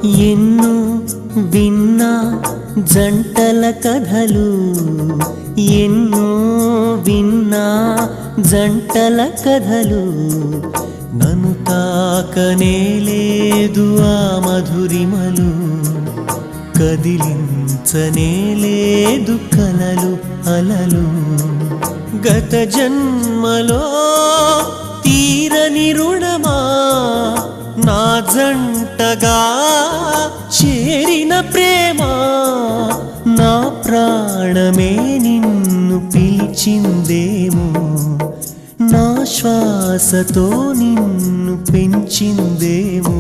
ఎన్నో విన్నా జంటల కథలు, ఎన్నో విన్నా జంటల కథలు. నన్ను తాకనే లేదు ఆ మధురిమలు, కదిలించనే లేదు కలలు అలలు. గత జన్మలో తీరని రుణమా, నా జంటగా చేరిన ప్రేమ. నా ప్రాణమే నిన్ను పిలిచిందేమో, నా శ్వాసతో నిన్ను పెంచిందేమో.